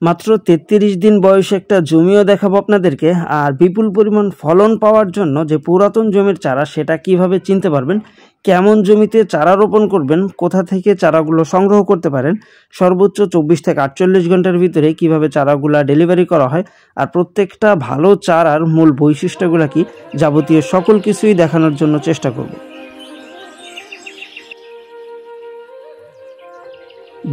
মাত্র ৩৩ দিন বয়সে একটা জমিও দেখাবো আপনাদেরকে। আর বিপুল পরিমাণ ফলন পাওয়ার জন্য যে পুরাতন জমির চারা সেটা কিভাবে চিনতে পারবেন, কেমন জমিতে চারা রোপণ করবেন, কোথা থেকে চারাগুলো সংগ্রহ করতে পারেন, সর্বোচ্চ ২৪ থেকে ৪৮ ঘন্টার ভিতরে কিভাবে চারাগুলা ডেলিভারি করা হয়, আর প্রত্যেকটা ভালো চারার মূল বৈশিষ্ট্যগুলো কি, যাবতীয় সকল কিছুই দেখানোর জন্য চেষ্টা করব।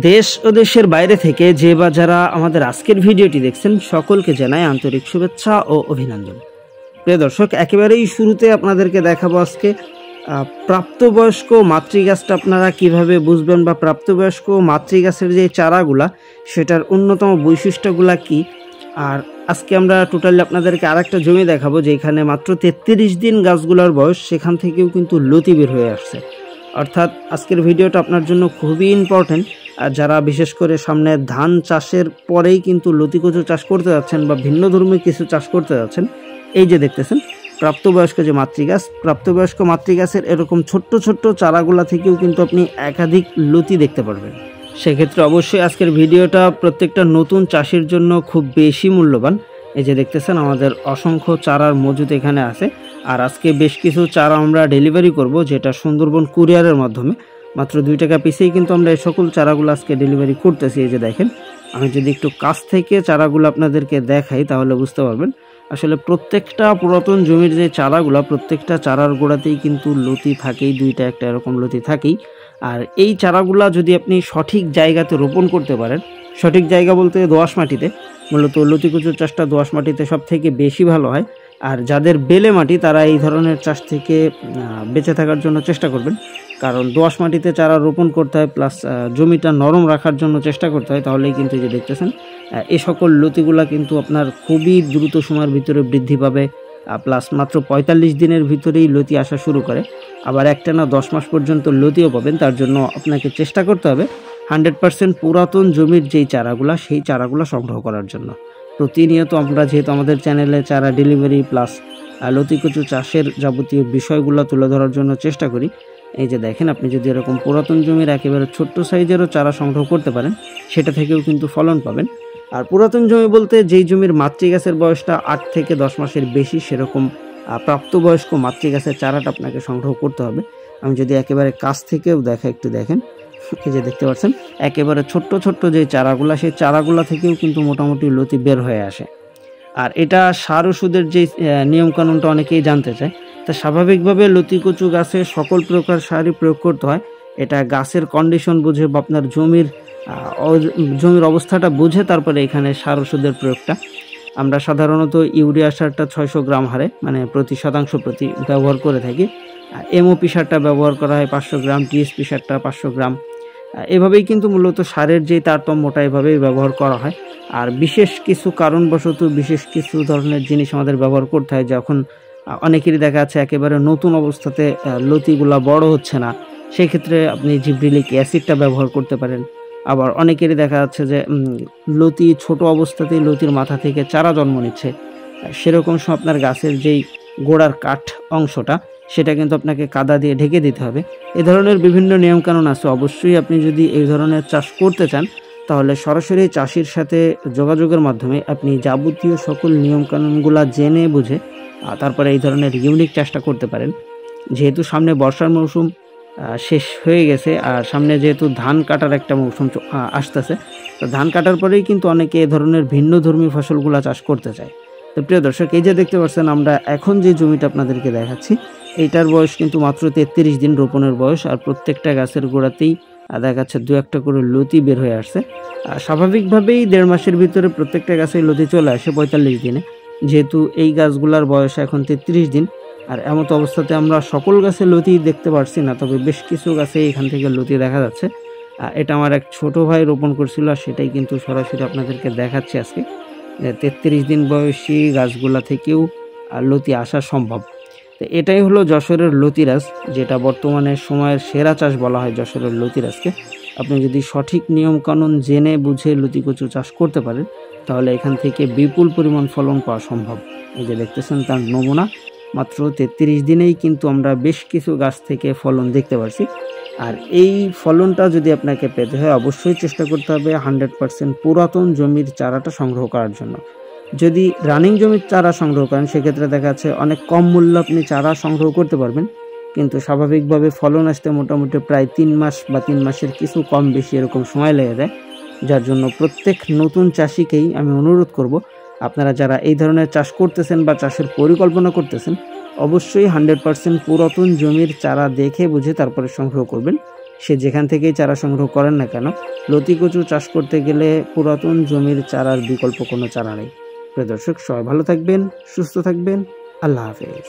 দেশ ও দেশের বাইরে থেকে যে বা যারা আমাদের আজকের ভিডিওটি দেখছেন সকলকে জানাই আন্তরিক শুভেচ্ছা ও অভিনন্দন। প্রিয় দর্শক, একেবারেই শুরুতে আপনাদেরকে দেখাবো আজকে প্রাপ্তবয়স্ক মাতৃগাছটা আপনারা কিভাবে বুঝবেন, বা প্রাপ্তবয়স্ক মাতৃগাছের যে চারাগুলা সেটার অন্যতম বৈশিষ্ট্যগুলা কি। আর আজকে আমরা টোটালি আপনাদেরকে আরেকটা জমি দেখাবো যেখানে মাত্র ৩৩ দিন গাছগুলোর বয়স, সেখান থেকেও কিন্তু লতি বের হয়ে আসছে। অর্থাৎ আজকের ভিডিওটা আপনার জন্য খুবই ইম্পর্টেন্ট। আর যারা বিশেষ করে সামনে ধান চাষের পরেই কিন্তু লতিকচু চাষ করতে যাচ্ছেন বা ভিন্ন ধর্মী কিছু চাষ করতে যাচ্ছেন, এই যে দেখতেছেন প্রাপ্তবয়স্ক যে মাতৃগাছ, প্রাপ্তবয়স্ক মাতৃগাছের এরকম ছোট্ট ছোট্ট চারাগুলা থেকেও কিন্তু আপনি একাধিক লতি দেখতে পারবেন। সেক্ষেত্রে অবশ্যই আজকের ভিডিওটা প্রত্যেকটা নতুন চাষির জন্য খুব বেশি মূল্যবান। এই যে দেখতেছেন আমাদের অসংখ্য চারার মজুদ এখানে আছে। আর আজকে বেশ কিছু চারা আমরা ডেলিভারি করব, যেটা সুন্দরবন কুরিয়ারের মাধ্যমে মাত্র ২ টাকা পিসেই কিন্তু আমরা এই সকল চারাগুলো আজকে ডেলিভারি করতেছি। এই যে দেখেন, আমি যদি একটু কাছ থেকে চারাগুলো আপনাদেরকে দেখাই তাহলে বুঝতে পারবেন আসলে প্রত্যেকটা পুরাতন জমির যে চারাগুলো, প্রত্যেকটা চারার গোড়াতেই কিন্তু লতি থাকেই, ২টা একটা এরকম লতি থাকেই। আর এই চারাগুলা যদি আপনি সঠিক জায়গাতে রোপণ করতে পারেন, সঠিক জায়গা বলতে দোআঁশ মাটিতে, মূলত লতিকুচুর চাষটা দোআঁশ মাটিতে সব থেকে বেশি ভালো হয়। আর যাদের বেলে মাটি তারা এই ধরনের চাষ থেকে বেঁচে থাকার জন্য চেষ্টা করবেন, কারণ দোআঁশ মাটিতে চারা রোপণ করতে হয়, প্লাস জমিটা নরম রাখার জন্য চেষ্টা করতে হয়। তাহলেই কিন্তু যে দেখতেছেন এই সকল লতিগুলা কিন্তু আপনার খুবই দ্রুত সময়ের ভিতরে বৃদ্ধি পাবে, প্লাস মাত্র ৪৫ দিনের ভিতরেই লতি আসা শুরু করে। আবার একটানা ১০ মাস পর্যন্ত লতিও পাবেন। তার জন্য আপনাকে চেষ্টা করতে হবে 100% পুরাতন জমির যেই চারাগুলা, সেই চারাগুলা সংগ্রহ করার জন্য। প্রতিনিয়ত আমরা যেহেতু আমাদের চ্যানেলে চারা ডেলিভারি প্লাস লতিকচু চাষের যাবতীয় বিষয়গুলো তুলে ধরার জন্য চেষ্টা করি। এই যে দেখেন, আপনি যদি এরকম পুরাতন জমির একেবারে ছোট্ট সাইজেরও চারা সংগ্রহ করতে পারেন, সেটা থেকেও কিন্তু ফলন পাবেন। আর পুরাতন জমি বলতে যেই জমির মাতৃগাছের বয়সটা ৮ থেকে ১০ মাসের বেশি, সেরকম প্রাপ্তবয়স্ক মাতৃগাছের চারাটা আপনাকে সংগ্রহ করতে হবে। আমি যদি একেবারে কাছ থেকেও দেখা, একটু দেখেন, এই যে দেখতে পাচ্ছেন একেবারে ছোট্ট ছোট্ট যে চারাগুলা, সেই চারাগুলা থেকেও কিন্তু মোটামুটি লতি বের হয়ে আসে। আর এটা সার ওষুধের যে নিয়মকানুনটা অনেকেই জানতে চায়, তা স্বাভাবিকভাবে লতিকচু গাছে সকল প্রকার সারই প্রয়োগ করতে হয়। এটা গাছের কন্ডিশন বুঝে বা আপনার জমির অবস্থাটা বুঝে তারপরে এখানে সার ওষুধের প্রয়োগটা। আমরা সাধারণত ইউরিয়া সারটা ৬০০ গ্রাম হারে, মানে প্রতি শতাংশ প্রতি ব্যবহার করে থাকি। এমওপি সারটা ব্যবহার করা হয় ৫০০ গ্রাম, টিএসপি সারটা ৫০০ গ্রাম। এভাবেই কিন্তু মূলত সারের যে তারতম্যটা এভাবেই ব্যবহার করা হয়। আর বিশেষ কিছু কারণবশত বিশেষ কিছু ধরনের জিনিস আমাদের ব্যবহার করতে হয়। যখন অনেকেরই দেখা যাচ্ছে একেবারে নতুন অবস্থাতে লতিগুলা বড় হচ্ছে না, সেই ক্ষেত্রে আপনি জিব্রিলিক অ্যাসিডটা ব্যবহার করতে পারেন। আবার অনেকেরই দেখা যাচ্ছে যে লতি ছোট অবস্থাতেই লতির মাথা থেকে চারা জন্ম নিচ্ছে, সেরকম সময় আপনার গাছের যেই গোড়ার কাঠ অংশটা, সেটা কিন্তু আপনাকে কাদা দিয়ে ঢেকে দিতে হবে। এ ধরনের বিভিন্ন নিয়মকানুন আছে। অবশ্যই আপনি যদি এই ধরনের চাষ করতে চান তাহলে সরাসরি চাষির সাথে যোগাযোগের মাধ্যমে আপনি যাবতীয় সকল নিয়মকানুনগুলা জেনে বুঝে তারপরে এই ধরনের ইউনিক চাষটা করতে পারেন। যেহেতু সামনে বর্ষার মৌসুম শেষ হয়ে গেছে, আর সামনে যেহেতু ধান কাটার একটা মৌসুম আসতেছে, তো ধান কাটার পরেই কিন্তু অনেকে এ ধরনের ভিন্ন ধর্মী ফসলগুলা চাষ করতে চায়। তো প্রিয় দর্শক, এই যে দেখতে পাচ্ছেন আমরা এখন যে জমিটা আপনাদেরকে দেখাচ্ছি, এইটার বয়স কিন্তু মাত্র ৩৩ দিন রোপণের বয়স। আর প্রত্যেকটা গাছের গোড়াতেই দেখা যাচ্ছে ২-১টা করে লতি বের হয়ে আসছে। স্বাভাবিকভাবেই ১.৫ মাসের ভিতরে প্রত্যেকটা গাছে লতি চলে আসে ৪৫ দিনে। যেহেতু এই গাছগুলার বয়স এখন ৩৩ দিন, আর এমত অবস্থাতে আমরা সকল গাছে লতি দেখতে পারছি না, তবে বেশ কিছু গাছে এখান থেকে লতি দেখা যাচ্ছে। এটা আমার এক ছোট ভাই রোপণ করছিল, আর সেটাই কিন্তু সরাসরি আপনাদেরকে দেখাচ্ছি আজকে। ৩৩ দিন বয়সী গাছগুলা থেকেও লতি আসা সম্ভব। তো এটাই হলো যশোরের লতিরাজ, যেটা বর্তমানে সময়ের সেরা চাষ বলা হয় যশোরের লতিরাজকে। আপনি যদি সঠিক নিয়মকানুন জেনে বুঝে লতিকচু চাষ করতে পারেন তাহলে এখান থেকে বিপুল পরিমাণ ফলন পাওয়া সম্ভব। এই যে দেখতেছেন তার নমুনা, মাত্র ৩৩ দিনেই কিন্তু আমরা বেশ কিছু গাছ থেকে ফলন দেখতে পারছি। আর এই ফলনটা যদি আপনাকে পেতে হয় অবশ্যই চেষ্টা করতে হবে 100% পুরাতন জমির চারাটা সংগ্রহ করার জন্য। যদি রানিং জমির চারা সংগ্রহ করেন সেক্ষেত্রে দেখা যাচ্ছে অনেক কম মূল্য আপনি চারা সংগ্রহ করতে পারবেন, কিন্তু স্বাভাবিকভাবে ফলন আসতে মোটামুটি প্রায় 3 মাস বা 3 মাসের কিছু কম বেশি এরকম সময় লেগে যায়। যার জন্য প্রত্যেক নতুন চাষিকেই আমি অনুরোধ করব, আপনারা যারা এই ধরনের চাষ করতেছেন বা চাষের পরিকল্পনা করতেছেন অবশ্যই 100% পুরাতন জমির চারা দেখে বুঝে তারপরে সংগ্রহ করবেন। সে যেখান থেকেই চারা সংগ্রহ করেন না কেন, লতি কচু চাষ করতে গেলে পুরাতন জমির চারার বিকল্প কোনো চারা নেই। প্রিয় দর্শক, সবাই ভালো থাকবেন, সুস্থ থাকবেন। আল্লাহ হাফেজ।